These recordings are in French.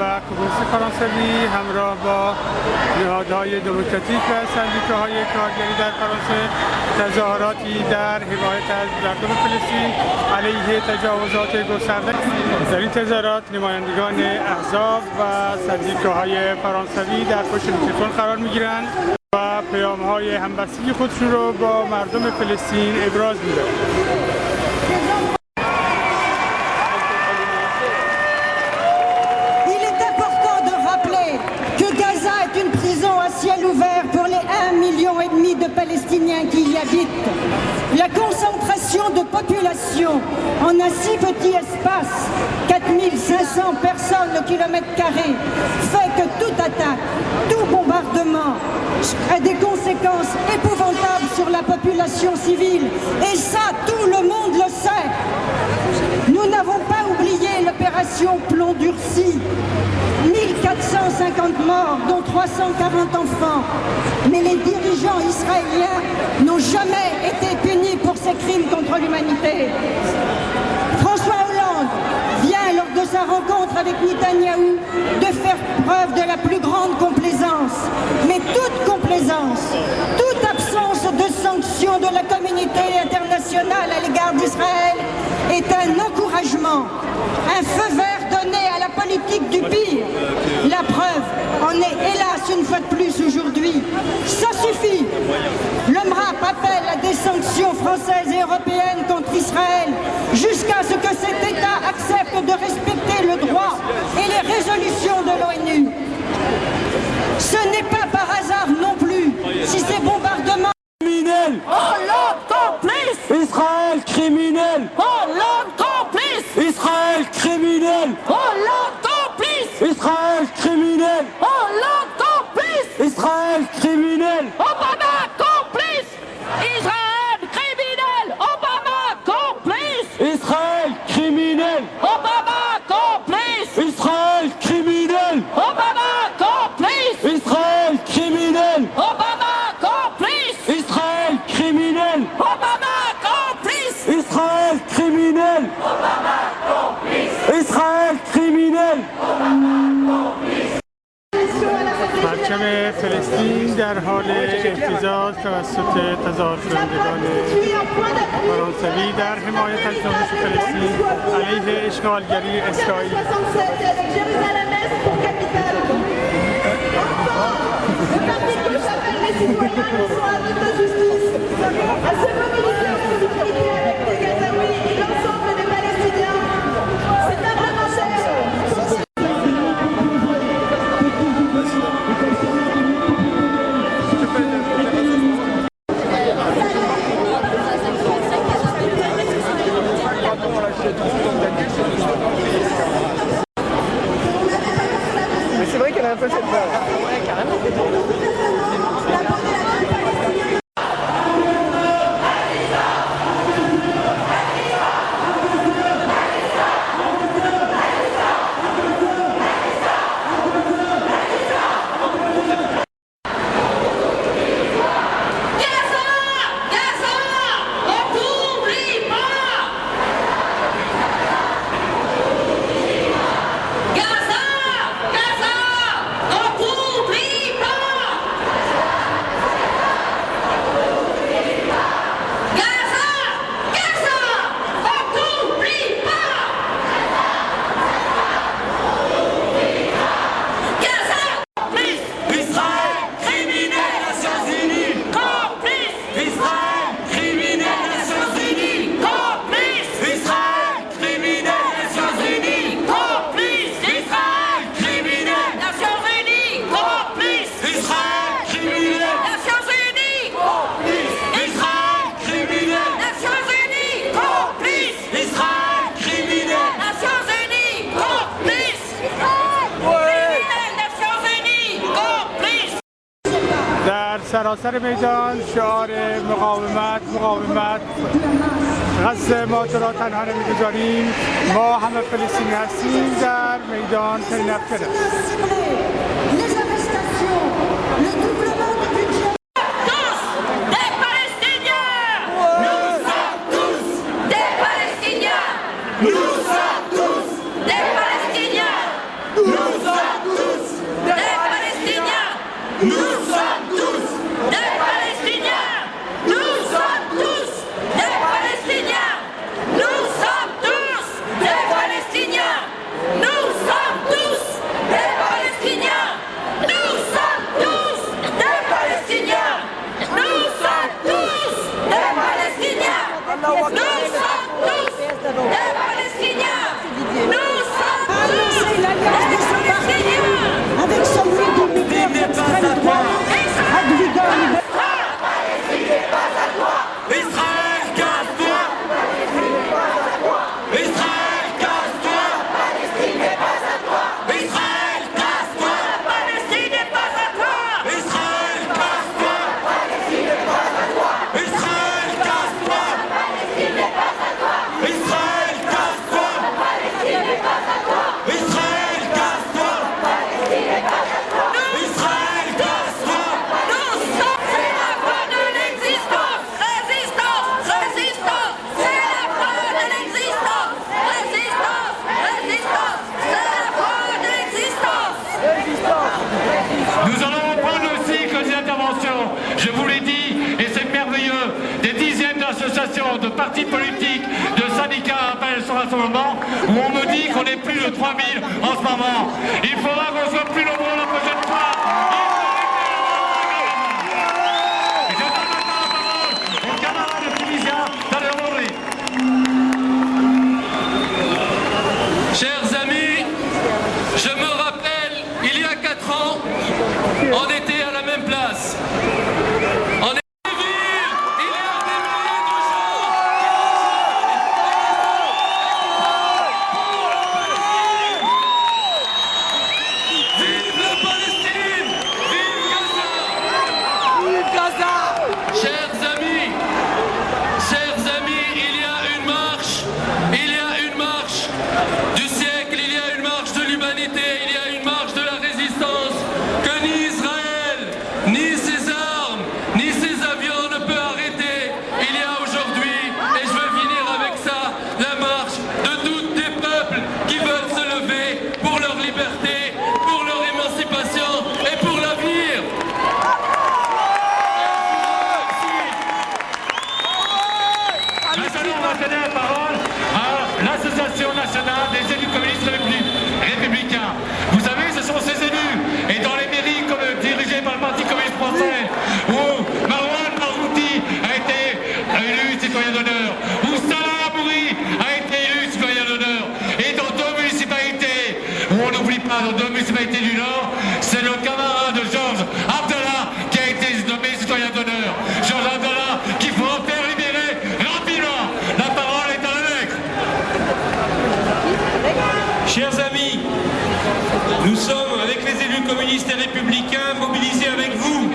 و کمونیست فرانسوی همراه با نهادهای دموکراتیک و سندیکاهای کارگری در فرانسه تظاهراتی در حمایت از مردم فلسطین علیه تجاوزات گسترده. در این تظاهرات نمایندگان احزاب و سندیکاهای فرانسوی در پشت میکروفون قرار میگیرند و پیام‌های همبستگی خودشون رو با مردم فلسطین ابراز می‌کنند. Ciel ouvert pour les 1,5 million de Palestiniens qui y habitent. La concentration de population en un si petit espace, 4500 personnes au kilomètre carré, fait que toute attaque, tout bombardement a des conséquences épouvantables sur la population civile. Et ça, tout le monde le sait. Nous n'avons pas oublié l'opération Plomb Durci. 1450 morts, dont 340 enfants. Mais les dirigeants israéliens n'ont jamais été punis pour ces crimes contre l'humanité. François Hollande vient, lors de sa rencontre avec Netanyahou, de faire preuve de la plus grande complaisance. Mais toute complaisance, toute absence de sanctions de la communauté internationale à l'égard d'Israël est un encouragement, un feu vert donné à la politique du pire. La preuve en est hélas une fois de plus aujourd'hui. Ça suffit. Le MRAP appelle à des sanctions françaises et européennes contre Israël jusqu'à ce que cet État accepte de respecter le droit et les résolutions de l'ONU. Ce n'est pas par hasard non plus si ces bombardements criminels. Hollande complice. Israël criminel. Hollande complice. Israël criminel. Hollande complice. Israël criminel. Hollande complice. Israël criminel. Obama complice. Israël criminel. Obama complice. Israël criminel. Obama complice. Israël criminel. Obama complice. Israël criminel. Obama complice. Israël criminel. Obama complice. Israël criminel. Obama complice. Israël criminel. پرچم فلسطین در حال اهتزاز توسط تظاهر کنندگان فرانسوی در حمایت از جنبش فلسطین علیه اشغالگری اسرائیل. Mais c'est vrai qu'elle a un peu cette voix. Ouais, carrément. سراسر میدان شعار مقاومت مقاومت، غزه ما تو را تنها نمیگذاریم، ما همه فلسطینی هستیم در میدان تینفکر است. Nous allons reprendre le cycle des interventions, je vous l'ai dit, et c'est merveilleux, des dizaines d'associations, de partis politiques, de syndicats appellent sur rassemblement, où on me dit qu'on est plus de 3000 en ce moment. Il faudra qu'on soit plus nombreux la prochaine fois. Et je donne maintenant la parole aux camarades tunisiens dans leur rôle. Chers amis, je me rappelle, il y a 4 ans, on était à la même place. On est des villes, il y a des milliers de gens qui vive la Palestine, vive Gaza. Chers amis, il y a une marche du siècle, il y a une marche de l'humanité, il y a une marche de la résistance que ni Israël, ni ses armes, ni ses avions ne peuvent arrêter. Il y a aujourd'hui, et je veux finir avec ça, la marche de tous des peuples qui veulent se lever pour leur liberté, pour leur émancipation et pour l'avenir. Maintenant, on va donner la parole à l'Association nationale des élus communistes républicains. Vous savez, ce sont ces élus, et dans les mairies dirigées par le Parti communiste français, où Marwan Barghouti a été élu citoyen d'honneur, où Salah Abouri a été élu citoyen d'honneur, et dans 2 municipalités, où on n'oublie pas, dans 2 municipalités du Nord, c'est le camarade de Georges Abdallah qui a été nommé citoyen d'honneur. Georges Abdallah, qu'il faut en faire libérer rapidement. La parole est à la lettre. Chers amis, nous sommes avec les élus communistes et républicains mobilisés avec vous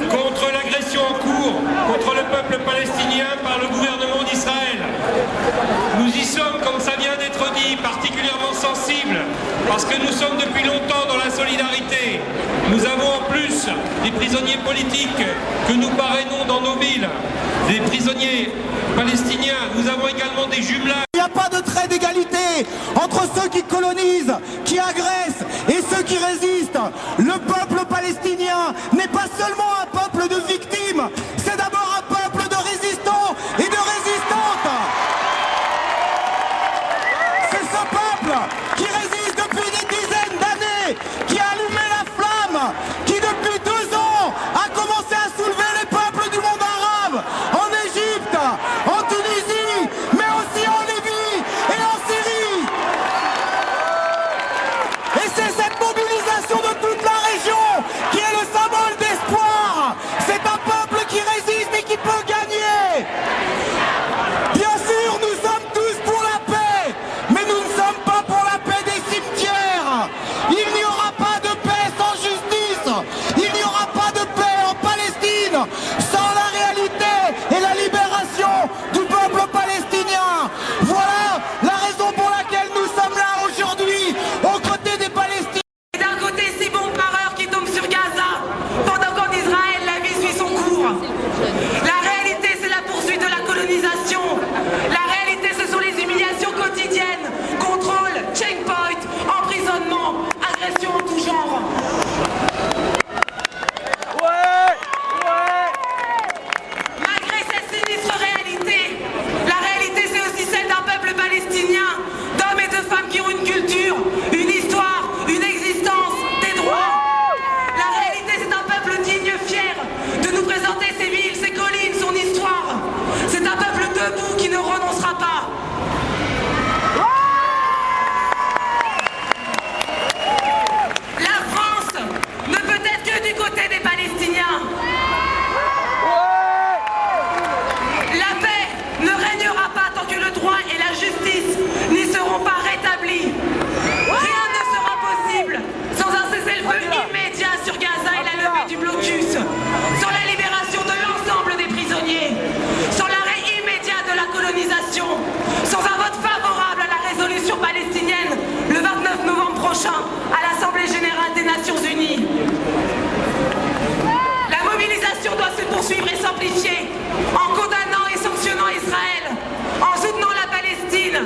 contre l'agression en cours contre le peuple palestinien par le gouvernement d'Israël. Nous y sommes, comme ça vient d'être dit, particulièrement sensibles parce que nous sommes depuis longtemps dans la solidarité. Nous avons en plus des prisonniers politiques que nous parrainons dans nos villes, des prisonniers palestiniens. Nous avons également des jumelages. Il n'y a pas de trait d'égalité entre ceux qui colonisent, qui agressent et ceux qui résistent. Le peuple palestinien n'est pas seulement un peuple de victimes, c'est d'abord un peuple de résistants et de résistantes. C'est ce peuple qui résiste depuis des dizaines d'années, qui a allumé la flamme, qui depuis 2 ans a commencé à soulever les peuples du monde arabe, en Égypte, en Tunisie, mais aussi en Libye et en Syrie. clichés, en condamnant et sanctionnant Israël, en soutenant la Palestine.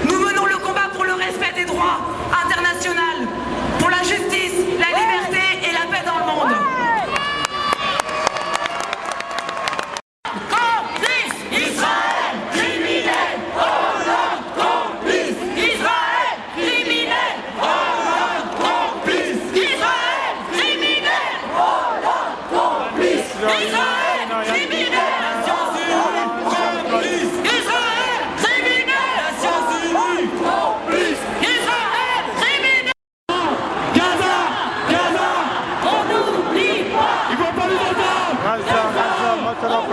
Nous menons le combat pour le respect des droits internationaux, pour la justice, la liberté et la paix dans le monde. Complice Israël, criminel, Hollande, complice Israël, criminel, Hollande, complice Israël, criminel, Hollande, complice Israël, criminel, Nations Unies, complice Israël, criminel, Nations Unies, complice Israël, criminel. Gaza, Gaza, On n'oublie pas. ils vont pas nous entendre. Gaza, ما طرف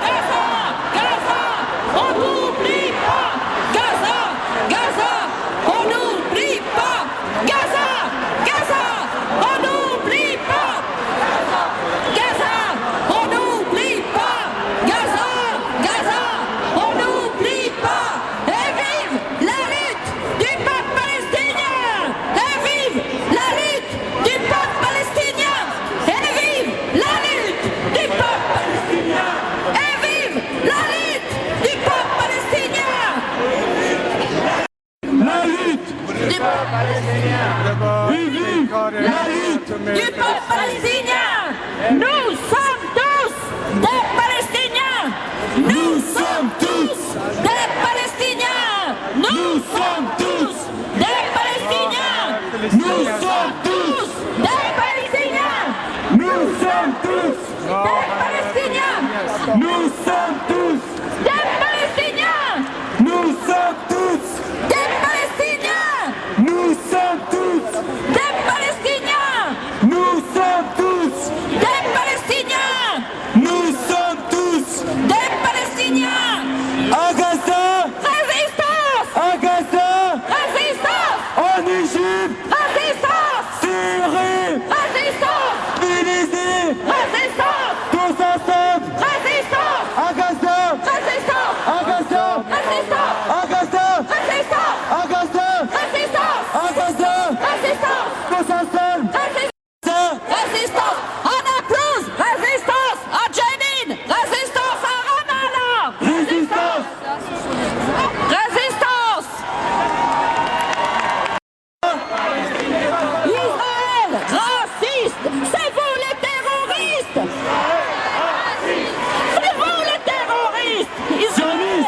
Gaza, Gaza, on n'oublie pas. Gaza, Gaza, on n'oublie pas. Gaza, Gaza, on n'oublie pas. Gaza, on n'oublie pas. Gaza, Gaza, on n'oublie pas. Et vive la lutte du peuple palestinien. Et vive la lutte du peuple palestinien. Et vive la lutte du peuple palestinien. Et vive la lutte du peuple palestinien. La lutte, Du peuple palestinien. vive la lutte. Du peuple palestinien. Nous sommes tous des Palestiniens. Nous sommes tous des Palestiniens. Nous sommes tous des Palestiniens. Nous sommes tous, Des Palestiniens. nous sommes tous, Des Palestiniens. nous sommes tous, Des Palestiniens. nous sommes tous, Des Palestiniens. nous sommes tous, Des Palestiniens. nous sommes tous, Des Palestiniens. nous sommes tous. Des Palestiniens. À Gaza, Résistance. à Gaza, Résistance. en Égypte, Résistance. Syrie, Résistance. Tunisie, Résistance. tous ensemble. Résistance. À Gaza, Résistance. à Gaza, Résistance. à Gaza, Résistance. à Gaza, Résistance. à Gaza, Résistance. tous ensemble. Résistance à Naplouse. Résistance à Jenin. Résistance à Ramallah. Résistance, Résistance. Israël raciste. C'est vous les terroristes. C'est vous les terroristes. Israël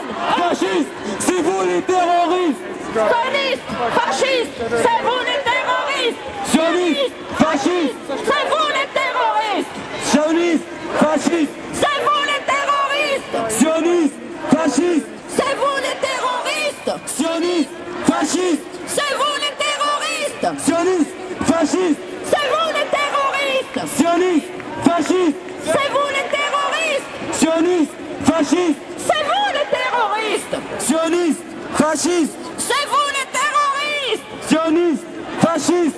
fascistes, c'est vous les terroristes. sioniste. Fasciste. C'est vous les terroristes. Sionistes, fascistes, C'est vous les terroristes. sionistes, fascistes, C'est vous les terroristes. sionistes, fascistes, C'est vous les terroristes. sionistes, fascistes, C'est vous les terroristes. sionistes, fascistes, C'est vous les terroristes. sionistes, fascistes, C'est vous les terroristes. sionistes, fascistes, C'est vous les terroristes. sionistes, fascistes, C'est vous les terroristes. sionistes, fascistes,